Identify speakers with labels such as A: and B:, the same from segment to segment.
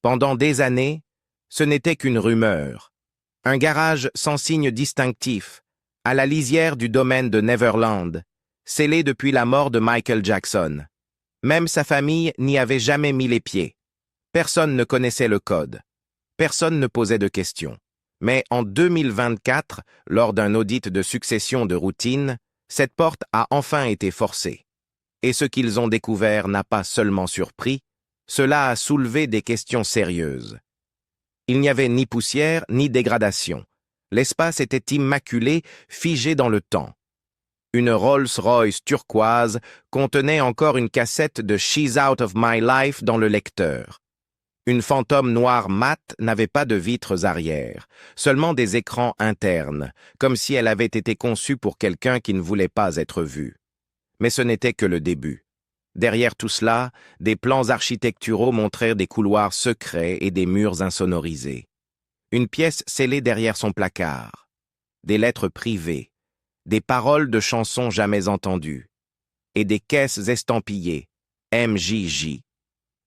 A: Pendant des années, ce n'était qu'une rumeur. Un garage sans signe distinctif, à la lisière du domaine de Neverland, scellé depuis la mort de Michael Jackson. Même sa famille n'y avait jamais mis les pieds. Personne ne connaissait le code. Personne ne posait de questions. Mais en 2024, lors d'un audit de succession de routine, cette porte a enfin été forcée. Et ce qu'ils ont découvert n'a pas seulement surpris, cela a soulevé des questions sérieuses. Il n'y avait ni poussière ni dégradation. L'espace était immaculé, figé dans le temps. Une Rolls-Royce turquoise contenait encore une cassette de She's Out of My Life dans le lecteur. Une Phantom noire mat n'avait pas de vitres arrière, seulement des écrans internes, comme si elle avait été conçue pour quelqu'un qui ne voulait pas être vu. Mais ce n'était que le début. Derrière tout cela, des plans architecturaux montrèrent des couloirs secrets et des murs insonorisés. Une pièce scellée derrière son placard. Des lettres privées, des paroles de chansons jamais entendues, et des caisses estampillées, MJJ.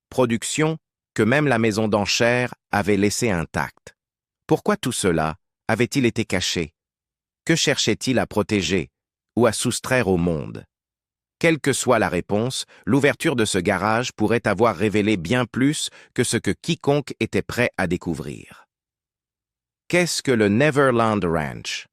A: Production que même la maison d'enchères avait laissée intacte. Pourquoi tout cela avait-il été caché? Que cherchait-il à protéger ou à soustraire au monde? Quelle que soit la réponse, l'ouverture de ce garage pourrait avoir révélé bien plus que ce que quiconque était prêt à découvrir. Qu'est-ce que le Neverland Ranch?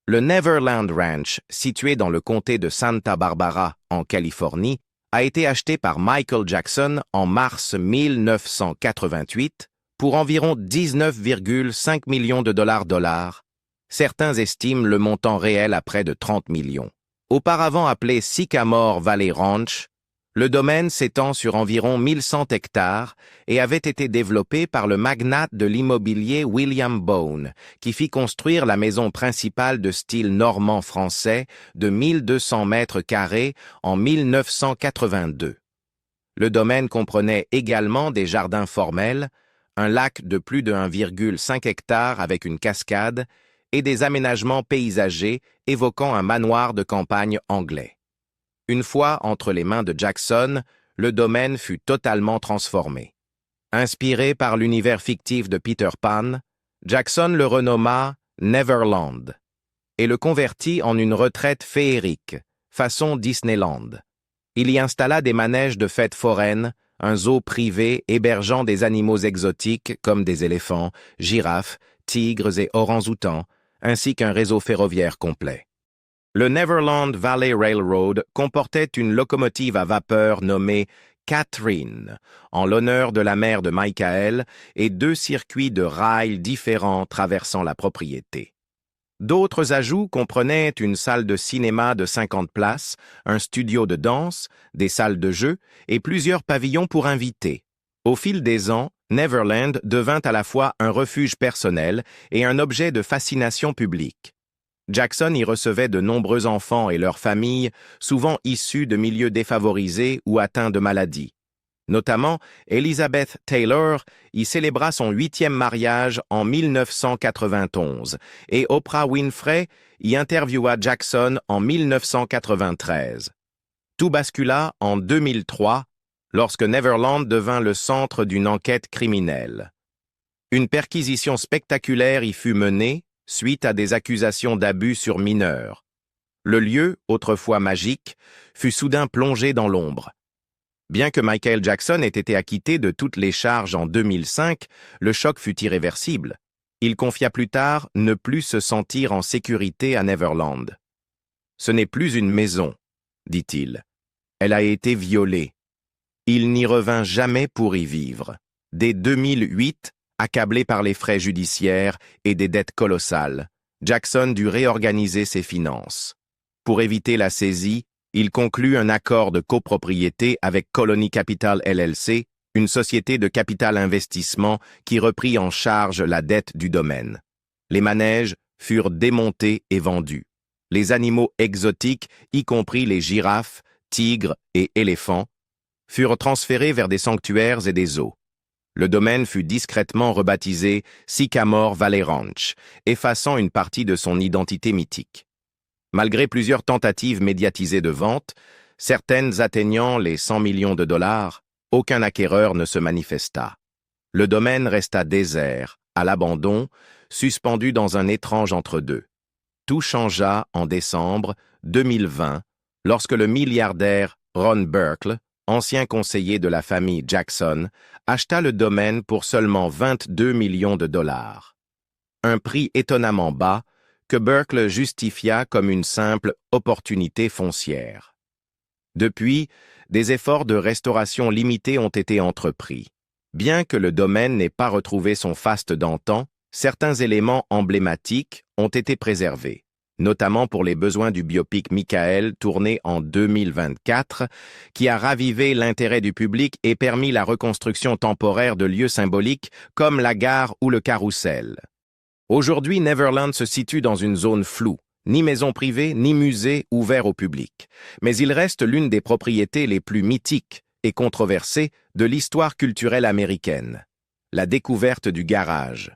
A: Le Neverland Ranch, situé dans le comté de Santa Barbara, en Californie, a été acheté par Michael Jackson en mars 1988 pour environ 19,5 millions de dollars. Certains estiment le montant réel à près de 30 millions. Auparavant appelé Sycamore Valley Ranch, le domaine s'étend sur environ 1100 hectares et avait été développé par le magnate de l'immobilier William Bone, qui fit construire la maison principale de style normand français de 1200 mètres carrés en 1982. Le domaine comprenait également des jardins formels, un lac de plus de 1,5 hectare avec une cascade et des aménagements paysagers évoquant un manoir de campagne anglais. Une fois entre les mains de Jackson, le domaine fut totalement transformé. Inspiré par l'univers fictif de Peter Pan, Jackson le renomma Neverland et le convertit en une retraite féerique, façon Disneyland. Il y installa des manèges de fêtes foraines, un zoo privé hébergeant des animaux exotiques comme des éléphants, girafes, tigres et orang-outans, ainsi qu'un réseau ferroviaire complet. Le Neverland Valley Railroad comportait une locomotive à vapeur nommée Catherine, en l'honneur de la mère de Michael, et 2 circuits de rails différents traversant la propriété. D'autres ajouts comprenaient une salle de cinéma de 50 places, un studio de danse, des salles de jeu et plusieurs pavillons pour invités. Au fil des ans, Neverland devint à la fois un refuge personnel et un objet de fascination publique. Jackson y recevait de nombreux enfants et leurs familles, souvent issus de milieux défavorisés ou atteints de maladies. Notamment, Elizabeth Taylor y célébra son 8e mariage en 1991 et Oprah Winfrey y interviewa Jackson en 1993. Tout bascula en 2003, lorsque Neverland devint le centre d'une enquête criminelle. Une perquisition spectaculaire y fut menée suite à des accusations d'abus sur mineurs. Le lieu, autrefois magique, fut soudain plongé dans l'ombre. Bien que Michael Jackson ait été acquitté de toutes les charges en 2005, le choc fut irréversible. Il confia plus tard ne plus se sentir en sécurité à Neverland. « Ce n'est plus une maison, dit-il. Elle a été violée. Il n'y revint jamais pour y vivre. Dès 2008, accablé par les frais judiciaires et des dettes colossales, Jackson dut réorganiser ses finances. Pour éviter la saisie, il conclut un accord de copropriété avec Colony Capital LLC, une société de capital investissement qui reprit en charge la dette du domaine. Les manèges furent démontés et vendus. Les animaux exotiques, y compris les girafes, tigres et éléphants, furent transférés vers des sanctuaires et des zoos. Le domaine fut discrètement rebaptisé Sycamore Valley Ranch, effaçant une partie de son identité mythique. Malgré plusieurs tentatives médiatisées de vente, certaines atteignant les 100 millions de dollars, aucun acquéreur ne se manifesta. Le domaine resta désert, à l'abandon, suspendu dans un étrange entre-deux. Tout changea en décembre 2020, lorsque le milliardaire Ron Burkle, ancien conseiller de la famille Jackson, acheta le domaine pour seulement 22 millions de dollars. Un prix étonnamment bas que Burkle justifia comme une simple opportunité foncière. Depuis, des efforts de restauration limités ont été entrepris. Bien que le domaine n'ait pas retrouvé son faste d'antan, certains éléments emblématiques ont été préservés, notamment pour les besoins du biopic Michael tourné en 2024, qui a ravivé l'intérêt du public et permis la reconstruction temporaire de lieux symboliques comme la gare ou le carrousel. Aujourd'hui, Neverland se situe dans une zone floue, ni maison privée, ni musée ouvert au public. Mais il reste l'une des propriétés les plus mythiques et controversées de l'histoire culturelle américaine. La découverte du garage.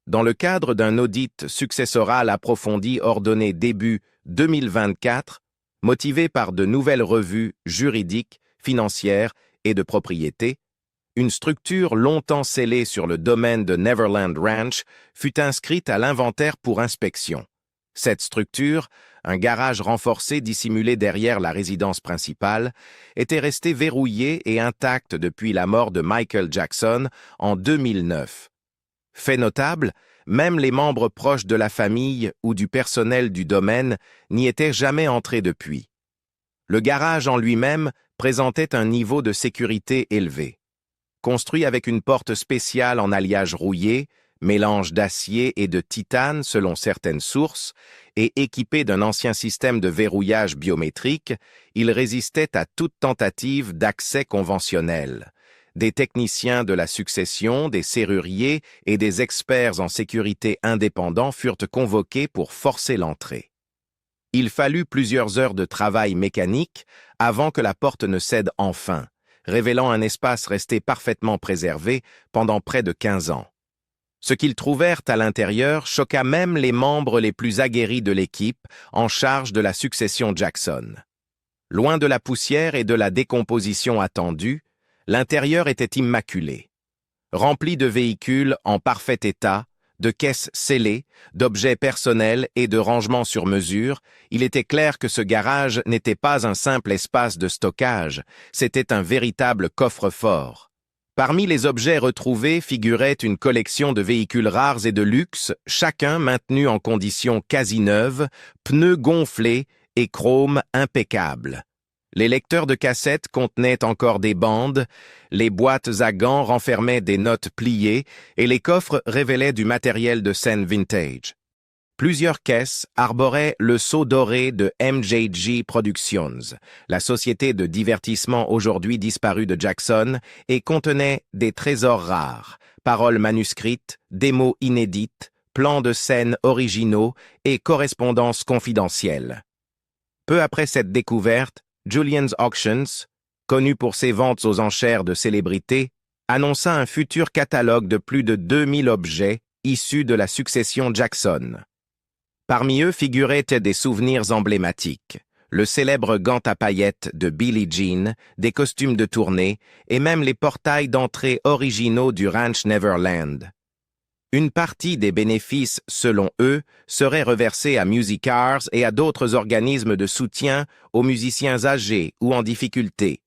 A: Dans le cadre d'un audit successoral approfondi ordonné début 2024, motivé par de nouvelles revues juridiques, financières et de propriété, une structure longtemps scellée sur le domaine de Neverland Ranch fut inscrite à l'inventaire pour inspection. Cette structure, un garage renforcé dissimulé derrière la résidence principale, était restée verrouillée et intacte depuis la mort de Michael Jackson en 2009. Fait notable, même les membres proches de la famille ou du personnel du domaine n'y étaient jamais entrés depuis. Le garage en lui-même présentait un niveau de sécurité élevé. Construit avec une porte spéciale en alliage rouillé, mélange d'acier et de titane selon certaines sources, et équipé d'un ancien système de verrouillage biométrique, il résistait à toute tentative d'accès conventionnel. Des techniciens de la succession, des serruriers et des experts en sécurité indépendants furent convoqués pour forcer l'entrée. Il fallut plusieurs heures de travail mécanique avant que la porte ne cède enfin, révélant un espace resté parfaitement préservé pendant près de 15 ans. Ce qu'ils trouvèrent à l'intérieur choqua même les membres les plus aguerris de l'équipe en charge de la succession Jackson. Loin de la poussière et de la décomposition attendue, l'intérieur était immaculé. Rempli de véhicules en parfait état, de caisses scellées, d'objets personnels et de rangements sur mesure, il était clair que ce garage n'était pas un simple espace de stockage, c'était un véritable coffre-fort. Parmi les objets retrouvés figurait une collection de véhicules rares et de luxe, chacun maintenu en condition quasi neuve, pneus gonflés et chrome impeccable. Les lecteurs de cassettes contenaient encore des bandes, les boîtes à gants renfermaient des notes pliées et les coffres révélaient du matériel de scène vintage. Plusieurs caisses arboraient le sceau doré de MJG Productions, la société de divertissement aujourd'hui disparue de Jackson, et contenaient des trésors rares, paroles manuscrites, démos inédites, plans de scène originaux et correspondances confidentielles. Peu après cette découverte, Julien's Auctions, connu pour ses ventes aux enchères de célébrités, annonça un futur catalogue de plus de 2000 objets issus de la succession Jackson. Parmi eux figuraient des souvenirs emblématiques, le célèbre gant à paillettes de Billie Jean, des costumes de tournée et même les portails d'entrée originaux du Ranch Neverland. Une partie des bénéfices, selon eux, serait reversée à MusicArs et à d'autres organismes de soutien aux musiciens âgés ou en difficulté.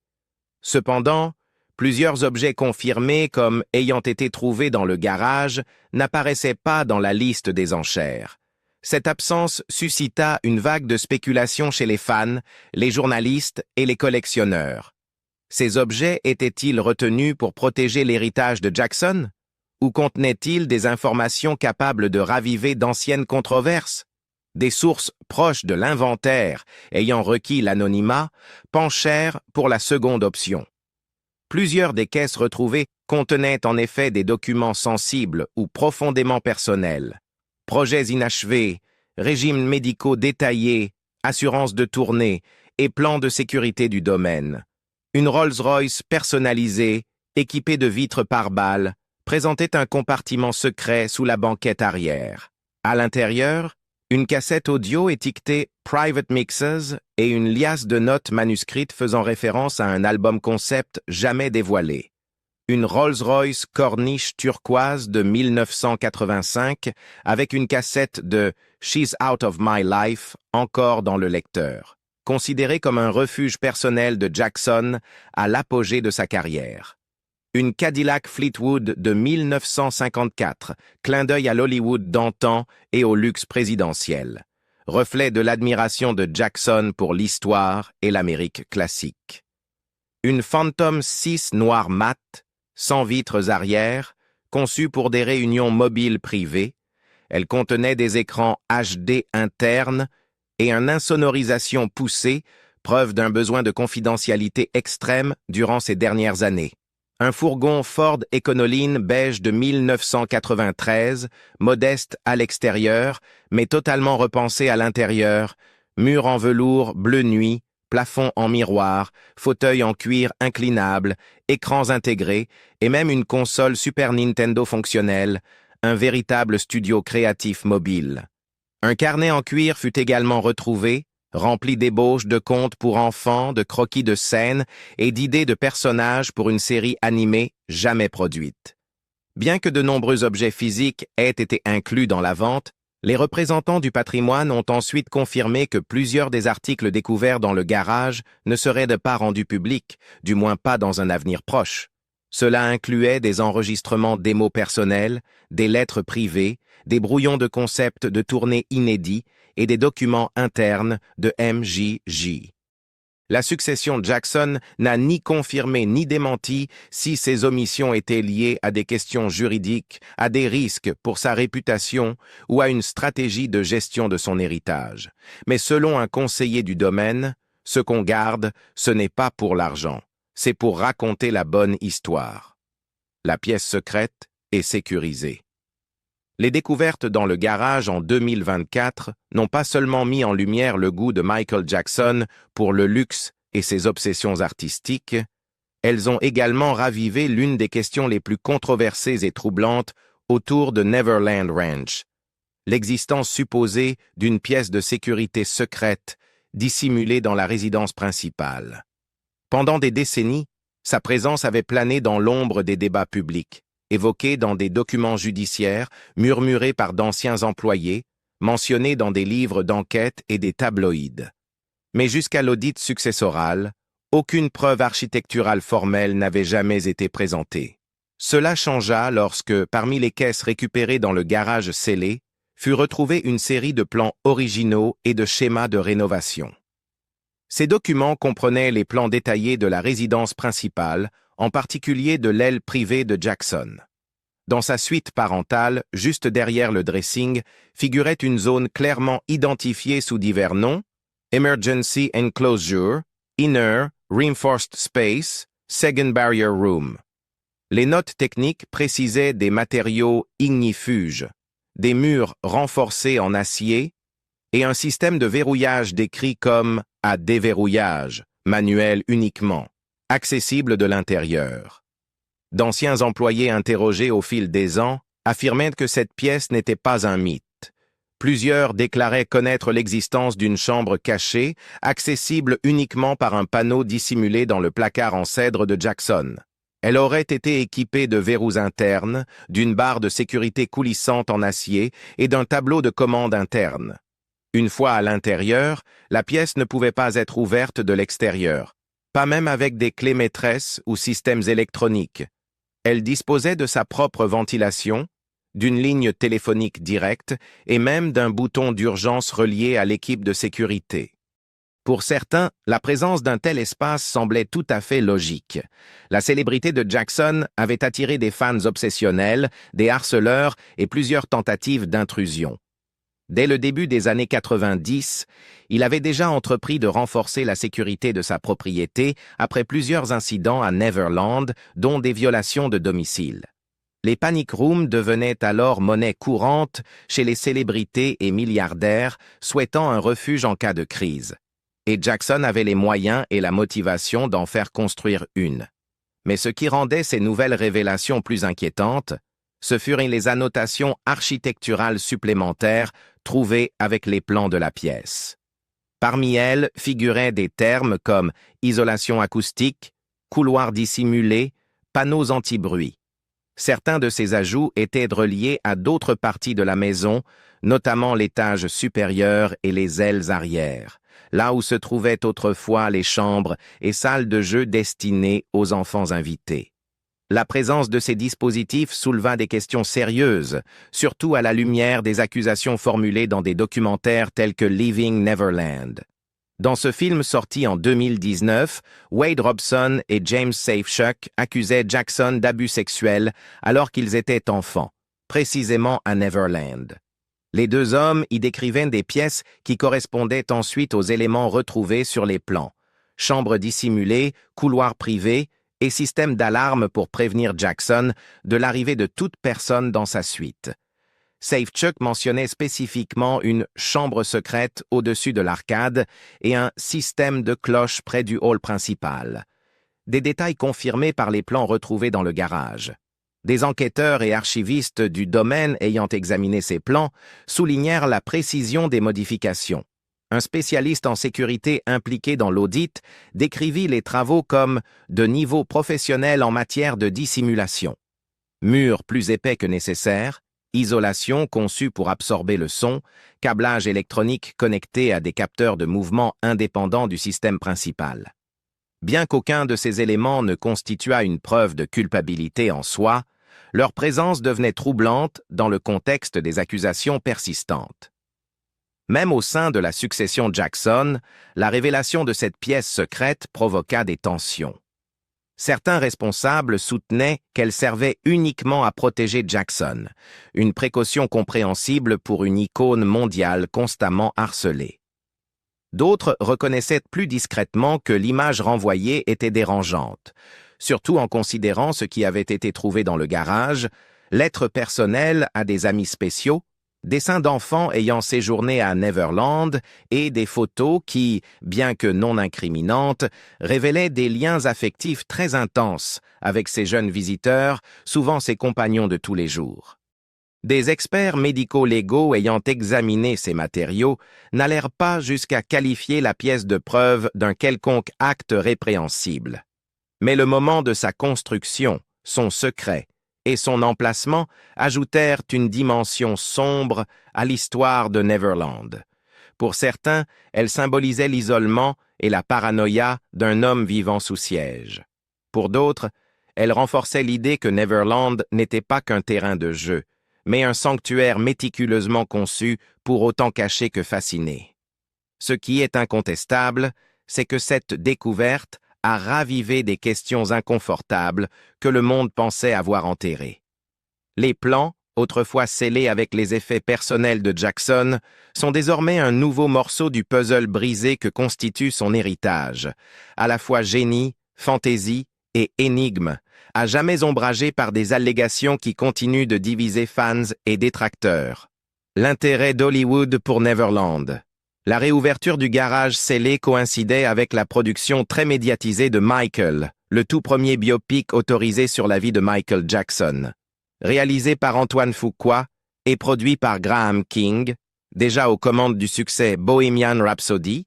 A: Cependant, plusieurs objets confirmés comme ayant été trouvés dans le garage n'apparaissaient pas dans la liste des enchères. Cette absence suscita une vague de spéculation chez les fans, les journalistes et les collectionneurs. Ces objets étaient-ils retenus pour protéger l'héritage de Jackson? Ou contenaient-ils des informations capables de raviver d'anciennes controverses? Des sources proches de l'inventaire, ayant requis l'anonymat, penchèrent pour la seconde option. Plusieurs des caisses retrouvées contenaient en effet des documents sensibles ou profondément personnels. Projets inachevés, régimes médicaux détaillés, assurances de tournée et plans de sécurité du domaine. Une Rolls-Royce personnalisée, équipée de vitres pare-balles, présentait un compartiment secret sous la banquette arrière. À l'intérieur, une cassette audio étiquetée Private Mixes et une liasse de notes manuscrites faisant référence à un album concept jamais dévoilé. une Rolls-Royce Corniche turquoise de 1985 avec une cassette de She's Out of My Life encore dans le lecteur, considérée comme un refuge personnel de Jackson à l'apogée de sa carrière. Une Cadillac Fleetwood de 1954, clin d'œil à l'Hollywood d'antan et au luxe présidentiel, reflet de l'admiration de Jackson pour l'histoire et l'Amérique classique. Une Phantom 6 noir mat, sans vitres arrière, conçue pour des réunions mobiles privées. Elle contenait des écrans HD internes et une insonorisation poussée, preuve d'un besoin de confidentialité extrême durant ces dernières années. Un fourgon Ford Econoline beige de 1993, modeste à l'extérieur, mais totalement repensé à l'intérieur, mur en velours bleu nuit, plafond en miroir, fauteuil en cuir inclinable, écrans intégrés et même une console Super Nintendo fonctionnelle, un véritable studio créatif mobile. Un carnet en cuir fut également retrouvé, rempli d'ébauches de contes pour enfants, de croquis de scènes et d'idées de personnages pour une série animée jamais produite. Bien que de nombreux objets physiques aient été inclus dans la vente, les représentants du patrimoine ont ensuite confirmé que plusieurs des articles découverts dans le garage ne seraient pas rendus publics, du moins pas dans un avenir proche. Cela incluait des enregistrements démos personnels, des lettres privées, des brouillons de concepts de tournées inédits et des documents internes de MJJ. La succession Jackson n'a ni confirmé ni démenti si ces omissions étaient liées à des questions juridiques, à des risques pour sa réputation ou à une stratégie de gestion de son héritage. Mais selon un conseiller du domaine, ce qu'on garde, ce n'est pas pour l'argent, c'est pour raconter la bonne histoire. La pièce secrète est sécurisée. Les découvertes dans le garage en 2024 n'ont pas seulement mis en lumière le goût de Michael Jackson pour le luxe et ses obsessions artistiques, elles ont également ravivé l'une des questions les plus controversées et troublantes autour de Neverland Ranch, l'existence supposée d'une pièce de sécurité secrète dissimulée dans la résidence principale. Pendant des décennies, sa présence avait plané dans l'ombre des débats publics, évoquée dans des documents judiciaires, murmurée par d'anciens employés, mentionnée dans des livres d'enquête et des tabloïds. Mais jusqu'à l'audit successoral, aucune preuve architecturale formelle n'avait jamais été présentée. Cela changea lorsque, parmi les caisses récupérées dans le garage scellé, fut retrouvée une série de plans originaux et de schémas de rénovation. Ces documents comprenaient les plans détaillés de la résidence principale, en particulier de l'aile privée de Jackson. Dans sa suite parentale, juste derrière le dressing, figurait une zone clairement identifiée sous divers noms: Emergency Enclosure, Inner, Reinforced Space, Second Barrier Room. Les notes techniques précisaient des matériaux ignifuges, des murs renforcés en acier et un système de verrouillage décrit comme à déverrouillage, manuel uniquement, accessible de l'intérieur. D'anciens employés interrogés au fil des ans affirmaient que cette pièce n'était pas un mythe. Plusieurs déclaraient connaître l'existence d'une chambre cachée, accessible uniquement par un panneau dissimulé dans le placard en cèdre de Jackson. Elle aurait été équipée de verrous internes, d'une barre de sécurité coulissante en acier et d'un tableau de commande interne. Une fois à l'intérieur, la pièce ne pouvait pas être ouverte de l'extérieur, pas même avec des clés maîtresses ou systèmes électroniques. Elle disposait de sa propre ventilation, d'une ligne téléphonique directe et même d'un bouton d'urgence relié à l'équipe de sécurité. Pour certains, la présence d'un tel espace semblait tout à fait logique. La célébrité de Jackson avait attiré des fans obsessionnels, des harceleurs et plusieurs tentatives d'intrusion. Dès le début des années 90, il avait déjà entrepris de renforcer la sécurité de sa propriété après plusieurs incidents à Neverland, dont des violations de domicile. Les panic rooms devenaient alors monnaie courante chez les célébrités et milliardaires souhaitant un refuge en cas de crise. Et Jackson avait les moyens et la motivation d'en faire construire une. Mais ce qui rendait ces nouvelles révélations plus inquiétantes, ce furent les annotations architecturales supplémentaires trouvées avec les plans de la pièce. Parmi elles figuraient des termes comme isolation acoustique, couloir dissimulé, panneaux anti-bruit. Certains de ces ajouts étaient reliés à d'autres parties de la maison, notamment l'étage supérieur et les ailes arrière, là où se trouvaient autrefois les chambres et salles de jeu destinées aux enfants invités. La présence de ces dispositifs souleva des questions sérieuses, surtout à la lumière des accusations formulées dans des documentaires tels que Leaving Neverland. Dans ce film sorti en 2019, Wade Robson et James Safechuck accusaient Jackson d'abus sexuels alors qu'ils étaient enfants, précisément à Neverland. Les deux hommes y décrivaient des pièces qui correspondaient ensuite aux éléments retrouvés sur les plans: chambres dissimulées, couloirs privés et système d'alarme pour prévenir Jackson de l'arrivée de toute personne dans sa suite. Safechuck mentionnait spécifiquement une chambre secrète au-dessus de l'arcade et un système de cloches près du hall principal. Des détails confirmés par les plans retrouvés dans le garage. Des enquêteurs et archivistes du domaine ayant examiné ces plans soulignèrent la précision des modifications. Un spécialiste en sécurité impliqué dans l'audit décrivit les travaux comme de niveau professionnel en matière de dissimulation. Murs plus épais que nécessaire, isolation conçue pour absorber le son, câblage électronique connecté à des capteurs de mouvement indépendants du système principal. Bien qu'aucun de ces éléments ne constituât une preuve de culpabilité en soi, leur présence devenait troublante dans le contexte des accusations persistantes. Même au sein de la succession Jackson, la révélation de cette pièce secrète provoqua des tensions. Certains responsables soutenaient qu'elle servait uniquement à protéger Jackson, une précaution compréhensible pour une icône mondiale constamment harcelée. D'autres reconnaissaient plus discrètement que l'image renvoyée était dérangeante, surtout en considérant ce qui avait été trouvé dans le garage, lettres personnelles à des amis spéciaux, dessins d'enfants ayant séjourné à Neverland et des photos qui, bien que non incriminantes, révélaient des liens affectifs très intenses avec ces jeunes visiteurs, souvent ses compagnons de tous les jours. Des experts médico-légaux ayant examiné ces matériaux n'allèrent pas jusqu'à qualifier la pièce de preuve d'un quelconque acte répréhensible. Mais le moment de sa construction, son secret et son emplacement ajoutèrent une dimension sombre à l'histoire de Neverland. Pour certains, elle symbolisait l'isolement et la paranoïa d'un homme vivant sous siège. Pour d'autres, elle renforçait l'idée que Neverland n'était pas qu'un terrain de jeu, mais un sanctuaire méticuleusement conçu pour autant cacher que fasciner. Ce qui est incontestable, c'est que cette découverte a ravivé des questions inconfortables que le monde pensait avoir enterrées. Les plans, autrefois scellés avec les effets personnels de Jackson, sont désormais un nouveau morceau du puzzle brisé que constitue son héritage, à la fois génie, fantaisie et énigme, à jamais ombragé par des allégations qui continuent de diviser fans et détracteurs. L'intérêt d'Hollywood pour Neverland. La réouverture du garage scellé coïncidait avec la production très médiatisée de Michael, le tout premier biopic autorisé sur la vie de Michael Jackson. Réalisé par Antoine Fuqua et produit par Graham King, déjà aux commandes du succès Bohemian Rhapsody,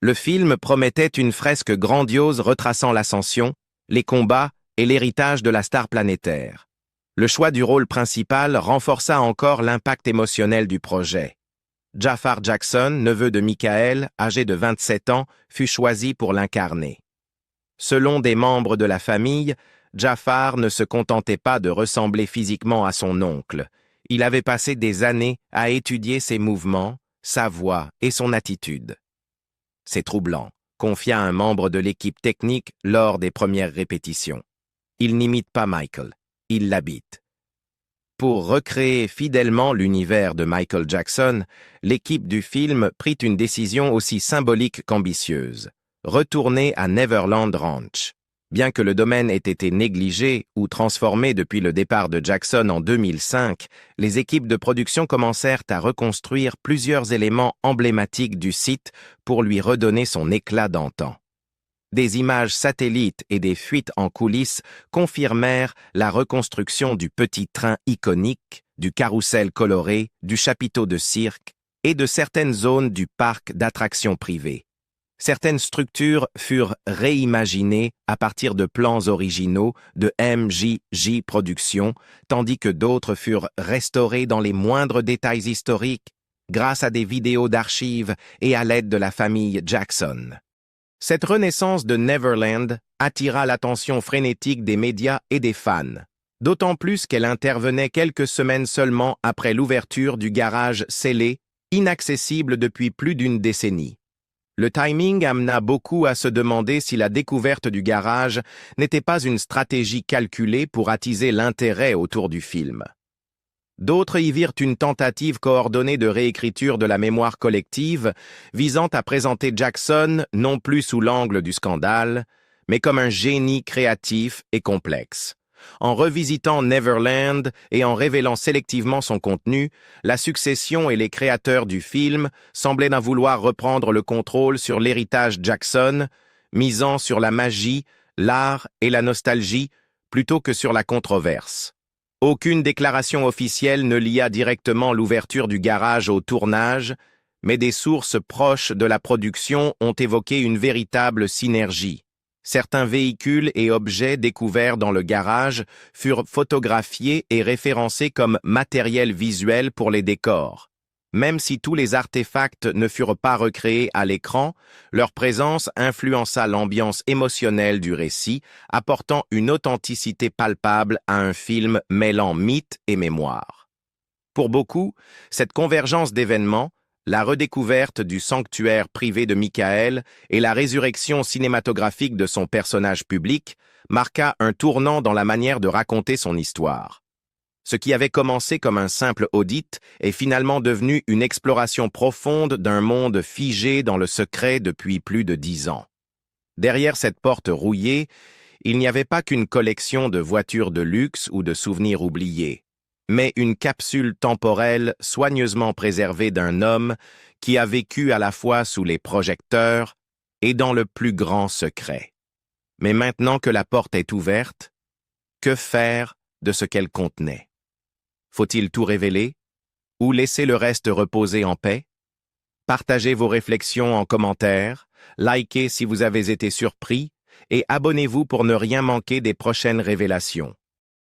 A: le film promettait une fresque grandiose retraçant l'ascension, les combats et l'héritage de la star planétaire. Le choix du rôle principal renforça encore l'impact émotionnel du projet. Jafar Jackson, neveu de Michael, âgé de 27 ans, fut choisi pour l'incarner. Selon des membres de la famille, Jafar ne se contentait pas de ressembler physiquement à son oncle. Il avait passé des années à étudier ses mouvements, sa voix et son attitude. C'est troublant, confia un membre de l'équipe technique lors des premières répétitions. Il n'imite pas Michael, il l'habite. Pour recréer fidèlement l'univers de Michael Jackson, l'équipe du film prit une décision aussi symbolique qu'ambitieuse: retourner à Neverland Ranch. Bien que le domaine ait été négligé ou transformé depuis le départ de Jackson en 2005, les équipes de production commencèrent à reconstruire plusieurs éléments emblématiques du site pour lui redonner son éclat d'antan. Des images satellites et des fuites en coulisses confirmèrent la reconstruction du petit train iconique, du carrousel coloré, du chapiteau de cirque et de certaines zones du parc d'attractions privées. Certaines structures furent réimaginées à partir de plans originaux de MJJ Productions, tandis que d'autres furent restaurées dans les moindres détails historiques grâce à des vidéos d'archives et à l'aide de la famille Jackson. Cette renaissance de Neverland attira l'attention frénétique des médias et des fans, d'autant plus qu'elle intervenait quelques semaines seulement après l'ouverture du garage scellé, inaccessible depuis plus d'une décennie. Le timing amena beaucoup à se demander si la découverte du garage n'était pas une stratégie calculée pour attiser l'intérêt autour du film. D'autres y virent une tentative coordonnée de réécriture de la mémoire collective visant à présenter Jackson non plus sous l'angle du scandale, mais comme un génie créatif et complexe. En revisitant Neverland et en révélant sélectivement son contenu, la succession et les créateurs du film semblaient n'en vouloir reprendre le contrôle sur l'héritage Jackson, misant sur la magie, l'art et la nostalgie plutôt que sur la controverse. Aucune déclaration officielle ne lia directement l'ouverture du garage au tournage, mais des sources proches de la production ont évoqué une véritable synergie. Certains véhicules et objets découverts dans le garage furent photographiés et référencés comme matériel visuel pour les décors. Même si tous les artefacts ne furent pas recréés à l'écran, leur présence influença l'ambiance émotionnelle du récit, apportant une authenticité palpable à un film mêlant mythe et mémoire. Pour beaucoup, cette convergence d'événements, la redécouverte du sanctuaire privé de Michael et la résurrection cinématographique de son personnage public marqua un tournant dans la manière de raconter son histoire. Ce qui avait commencé comme un simple audit est finalement devenu une exploration profonde d'un monde figé dans le secret depuis plus de 10 ans. Derrière cette porte rouillée, il n'y avait pas qu'une collection de voitures de luxe ou de souvenirs oubliés, mais une capsule temporelle soigneusement préservée d'un homme qui a vécu à la fois sous les projecteurs et dans le plus grand secret. Mais maintenant que la porte est ouverte, que faire de ce qu'elle contenait? Faut-il tout révéler? Ou laisser le reste reposer en paix? Partagez vos réflexions en commentaire, likez si vous avez été surpris et abonnez-vous pour ne rien manquer des prochaines révélations.